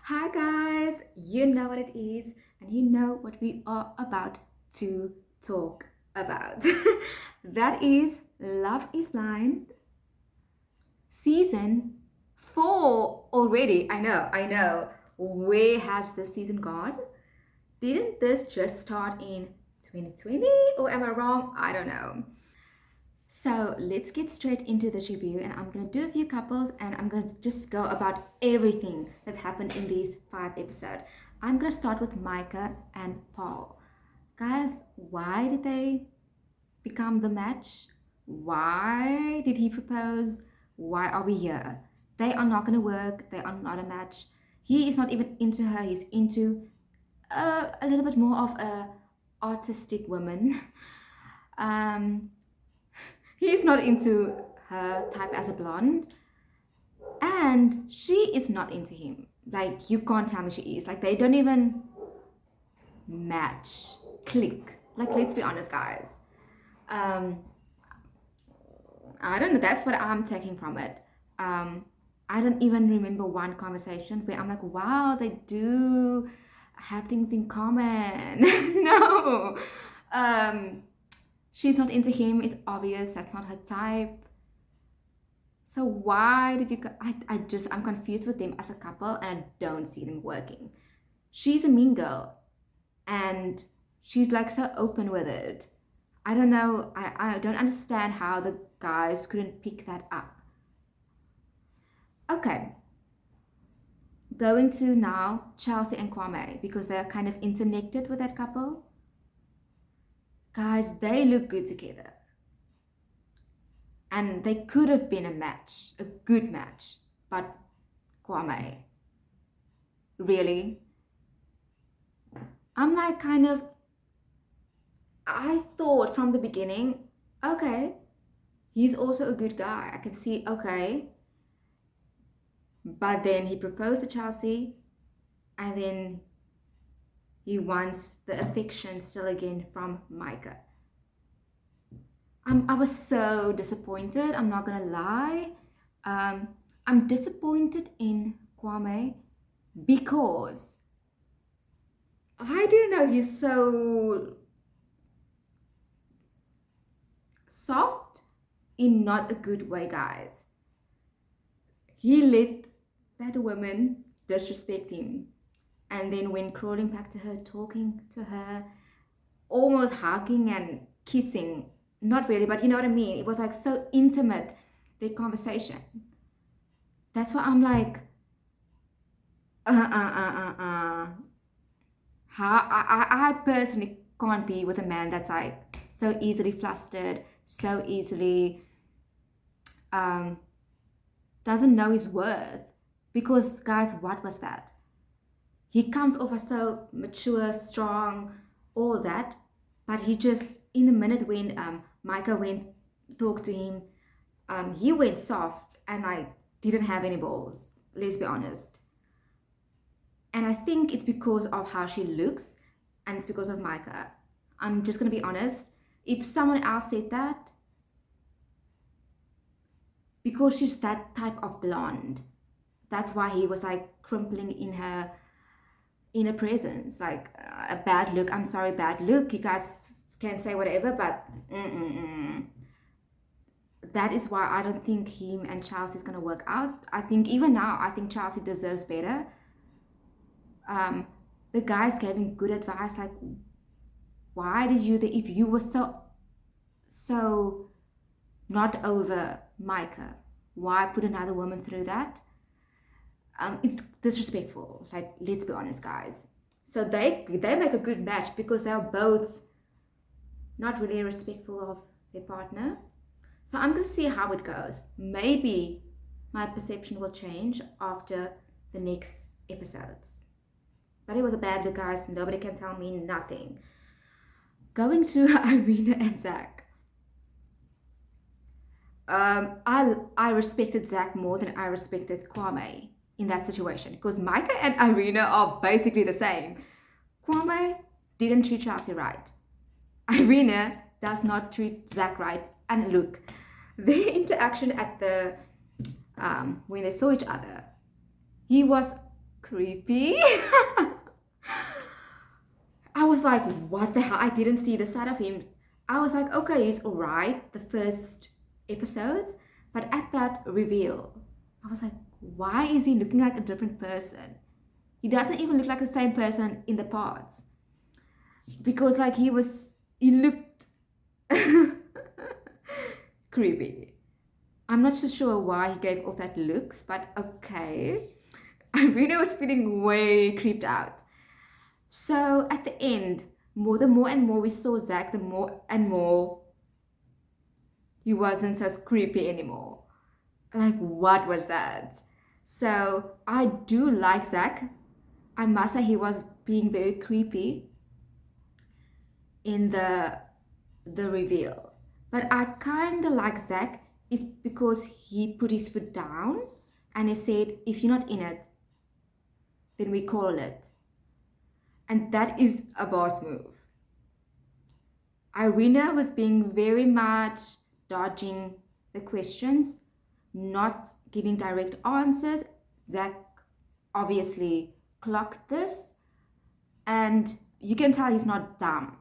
Hi, guys. You know what it is, and you know what we are about to talk about. That is Love is Blind season 4 already. I know. Where has the season gone? Didn't this just start in 2020, or am I wrong? I don't know. So let's get straight into this review, and I'm gonna do a few couples, and I'm gonna just go about everything that's happened in these 5 episodes. I'm gonna start with Micah and Paul. Guys, why did they become the match? Why did he propose? Why are we here? They are not gonna work. They are not a match. He is not even into her. He's into a little bit more of a artistic woman. Um, He's not into her type as a blonde, and she is not into him. Like, you can't tell me she is. Like, they don't even match, click. Like, let's be honest, guys. Um, I don't know. That's what I'm taking from it. Um, I don't even remember one conversation where I'm like, wow, they do have things in common. No. Um, she's not into him. It's obvious. That's not her type. So why did you go? I'm confused with them as a couple, and I don't see them working. She's a mean girl, and she's like so open with it. I don't know. I don't understand how the guys couldn't pick that up. Okay, going to now Chelsea and Kwame, because they're kind of interconnected with that couple. Guys, they look good together, and they could have been a match, a good match. But Kwame, really? I'm like kind of, I thought from the beginning, okay, he's also a good guy. I can see, okay. But then he proposed to Chelsea, and then he wants the affection still again from Micah. I was so disappointed. I'm not gonna lie. Um, I'm disappointed in Kwame because I didn't know he's so soft in not a good way, guys. He let that woman disrespect him. And then when crawling back to her, talking to her, almost hugging and kissing, not really, but you know what I mean? It was like so intimate, their conversation. That's why I'm like, uh. How I personally can't be with a man that's like so easily flustered, so easily um, doesn't know his worth. Because, guys, what was that? He comes off as so mature, strong, all that, but he just, in the minute when Micah went talked to him, he went soft and like didn't have any balls. Let's be honest. And I think it's because of how she looks, and it's because of Micah. I'm just gonna be honest. If someone else said that, because she's that type of blonde, that's why he was like crumpling in her presence, like a bad look. I'm sorry, bad look. You guys can say whatever, but that is why I don't think him and Chelsea is gonna work out. I think even now, I think Chelsea deserves better. Um, the guys gave him good advice, like why did you, if you were so not over Micah, why put another woman through that? It's disrespectful. Like, let's be honest, guys. So they make a good match because they are both not really respectful of their partner. So I'm gonna see how it goes. Maybe my perception will change after the next episodes. But it was a bad look, guys. Nobody can tell me nothing. Going to Irina and Zach. I respected Zach more than I respected Kwame in that situation because Micah and Irina are basically the same. Kwame didn't treat Chelsea right. Irina does not treat Zach right. And look, their interaction at the when they saw each other, he was creepy. I was like, what the hell? I didn't see the side of him. I was like, okay, he's alright, the first episodes. But at that reveal, I was like, why is he looking like a different person? He doesn't even look like the same person in the parts. Because like he looked creepy. I'm not so sure why he gave off that looks, but okay. I really was feeling way creeped out. So at the end, the more and more we saw Zach, the more and more he wasn't so creepy anymore. Like, what was that? So I do like Zach. I must say he was being very creepy in the reveal. But I kind of like Zach is because he put his foot down and he said, if you're not in it, then we call it. And that is a boss move. Irina was being very much dodging the questions, not giving direct answers. Zach obviously clocked this, and you can tell he's not dumb.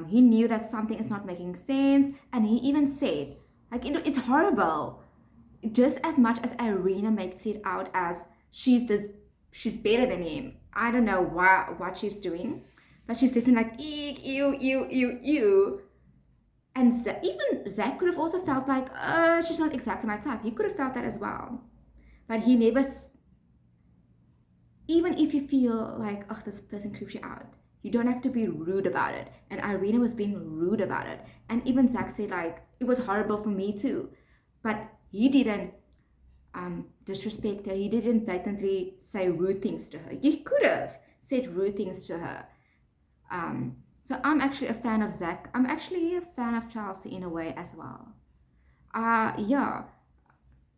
He knew that something is not making sense, and he even said, like, it's horrible. Just as much as Irina makes it out as she's better than him. I don't know what she's doing, but she's definitely like, eek, ew, ew, ew, ew. And even Zach could have also felt like, she's not exactly my type. He could have felt that as well. But he never, even if you feel like, oh, this person creeps you out, you don't have to be rude about it. And Irina was being rude about it. And even Zach said, like, it was horrible for me too. But he didn't disrespect her. He didn't blatantly say rude things to her. He could have said rude things to her. So I'm actually a fan of Zach. I'm actually a fan of Chelsea in a way as well. Yeah,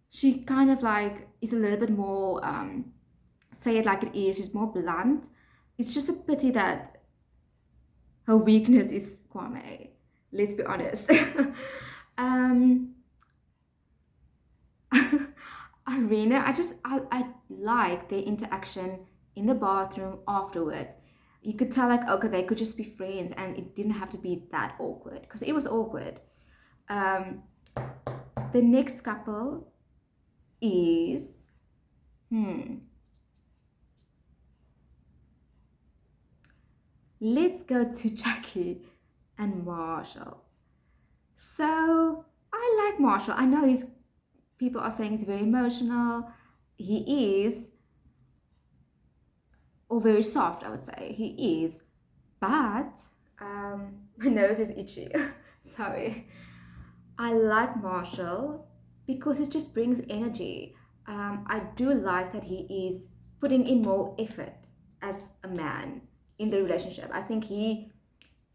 she kind of like is a little bit more say it like it is. She's more blunt. It's just a pity that her weakness is Kwame. Let's be honest. um, Irina, I like their interaction in the bathroom afterwards. You could tell like okay they could just be friends and it didn't have to be that awkward because it was awkward. Um, the next couple is let's go to Jackie and Marshall. So I like Marshall. I know he's people are saying he's very emotional. He is, or very soft, I would say. He is, but my nose is itchy. Sorry. I like Marshall because it just brings energy. I do like that he is putting in more effort as a man in the relationship. I think he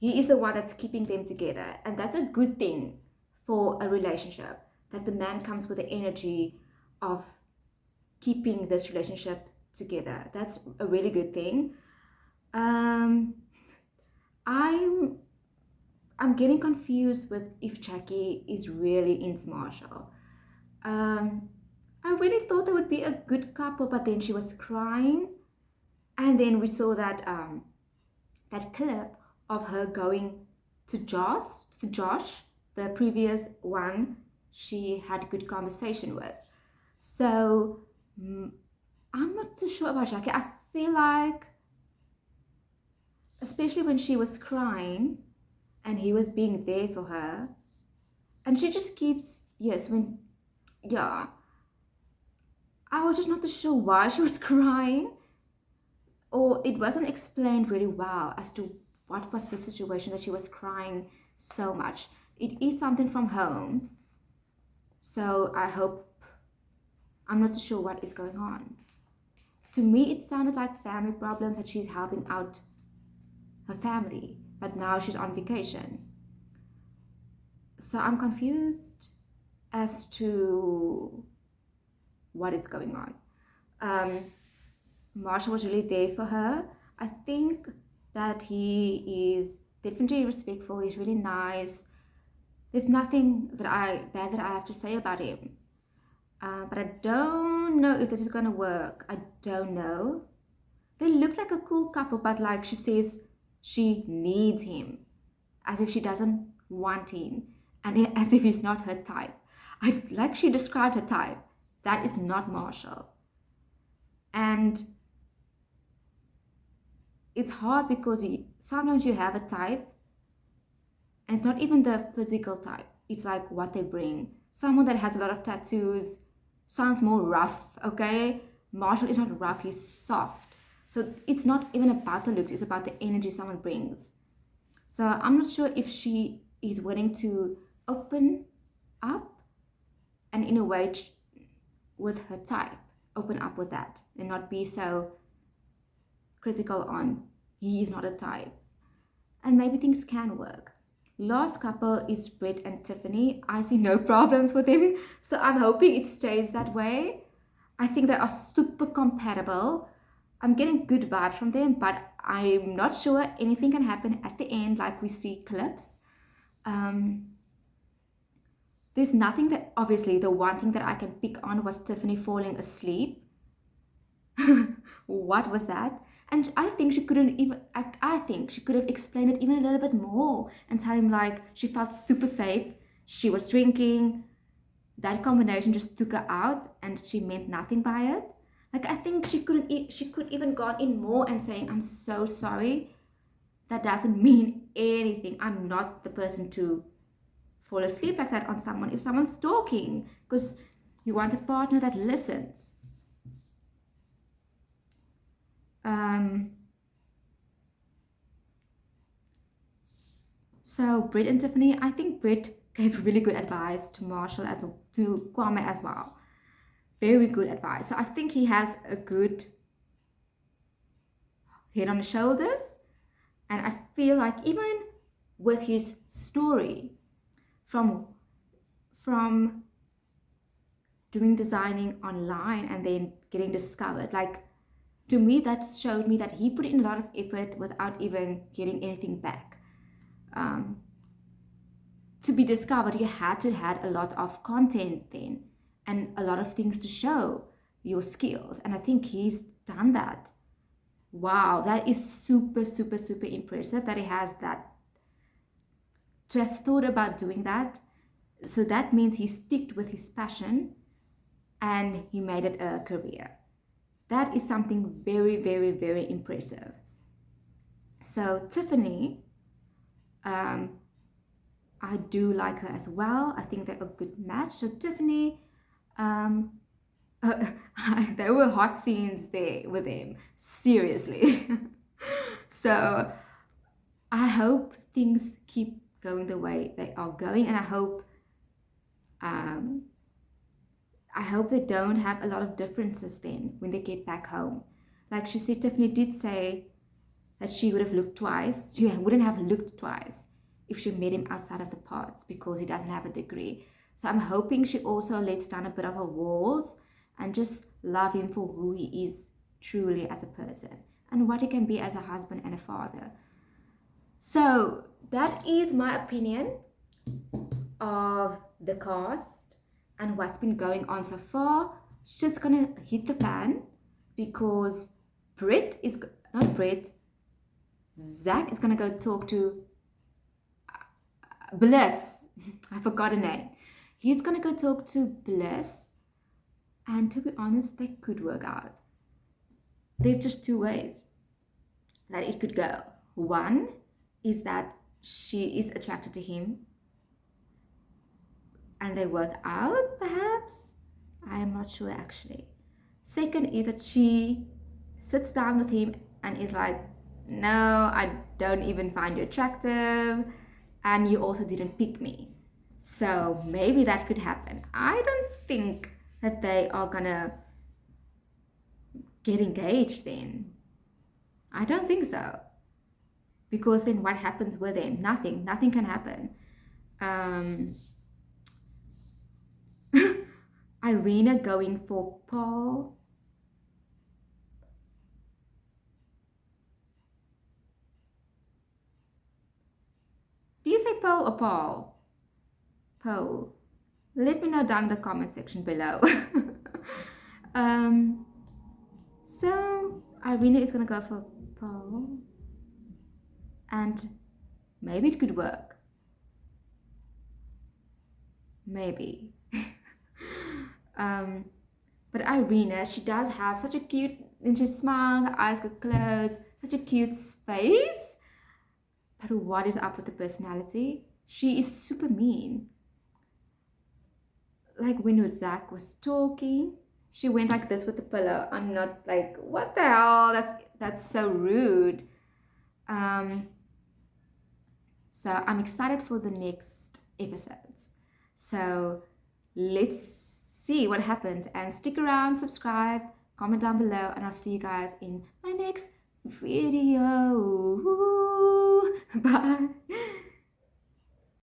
is the one that's keeping them together, and that's a good thing for a relationship. That the man comes with the energy of keeping this relationship together. That's a really good thing. Um, I'm I'm getting confused with if Jackie is really into Marshall. Um, I really thought they would be a good couple, but then she was crying, and then we saw that clip of her going to Josh, the previous one she had good conversation with. So I'm not too sure about Jackie. I feel like, especially when she was crying and he was being there for her, and she just keeps, yes, when, yeah, I was just not too sure why she was crying, or it wasn't explained really well as to what was the situation that she was crying so much. It is something from home, so I'm not too sure what is going on. To me, it sounded like family problems that she's helping out her family, but now she's on vacation. So I'm confused as to what is going on. Marshall was really there for her. I think that he is definitely respectful. He's really nice. There's nothing bad that I have to say about him. But I don't know if this is gonna work. I don't know. They look like a cool couple, but like she says, she needs him, as if she doesn't want him, and as if he's not her type. I like she described her type. That is not Marshall, and it's hard because sometimes you have a type, and it's not even the physical type. It's like what they bring. Someone that has a lot of tattoos sounds more rough, okay? Marshall is not rough, he's soft. So it's not even about the looks, it's about the energy someone brings. So I'm not sure if she is willing to open up and in a way with her type, open up with that and not be so critical on he is not a type. And maybe things can work. Last couple is Brett and Tiffany. I see no problems with him, so I'm hoping it stays that way. I think they are super compatible. I'm getting good vibes from them, but I'm not sure anything can happen at the end, like we see clips. Um, there's nothing that, obviously, the one thing that I can pick on was Tiffany falling asleep. What was that? And I think she couldn't even, I think she could have explained it even a little bit more and tell him like she felt super safe. She was drinking. That combination just took her out and she meant nothing by it. Like I think she could even gone in more and saying, I'm so sorry. That doesn't mean anything. I'm not the person to fall asleep like that on someone if someone's talking because you want a partner that listens. Um, so Britt and Tiffany, I think Britt gave really good advice to Marshall as to Kwame as well. Very good advice. So I think he has a good head on his shoulders, and I feel like even with his story from from doing designing online and then getting discovered, like to me that showed me that he put in a lot of effort without even getting anything back. Um, to be discovered, you had to had a lot of content then and a lot of things to show your skills. And I think he's done that. Wow, that is super, super, super impressive that he has that to have thought about doing that. So that means he sticked with his passion and he made it a career. That is something very, very, very impressive. So Tiffany, um, I do like her as well. I think they're a good match. So Tiffany, um, there were hot scenes there with him. Seriously. So I hope things keep going the way they are going, and um, I hope they don't have a lot of differences then when they get back home. Like she said, Tiffany did say that she would have looked twice. She wouldn't have looked twice if she met him outside of the pods because he doesn't have a degree. So I'm hoping she also lets down a bit of her walls and just love him for who he is truly as a person and what he can be as a husband and a father. So that is my opinion of the cast and what's been going on so far. It's just gonna hit the fan because Brett is not Brett. Zach is gonna go talk to Bliss. I forgot her name. He's gonna go talk to Bliss, and to be honest, they could work out. There's just two ways that it could go. One is that she is attracted to him and they work out, perhaps. I am not sure actually. Second is that she sits down with him and is like, no, I don't even find you attractive, and you also didn't pick me. So maybe that could happen. I don't think that they are gonna get engaged then. I don't think so. Because then what happens with them? Nothing. Nothing can happen. Um, Irina going for Paul. Do you say Paul or Paul? Paul. Let me know down in the comment section below. um, so Irina is gonna go for Paul, and maybe it could work. Maybe. um, but Irina, she does have such a cute, and she smiles, her eyes get closed, such a cute face. But what is up with the personality? She is super mean. Like when Zach was talking, she went like this with the pillow. I'm not like, what the hell? That's so rude. Um, so I'm excited for the next episodes. So let's see what happens and stick around, subscribe, comment down below, and I'll see you guys in my next video. Bye.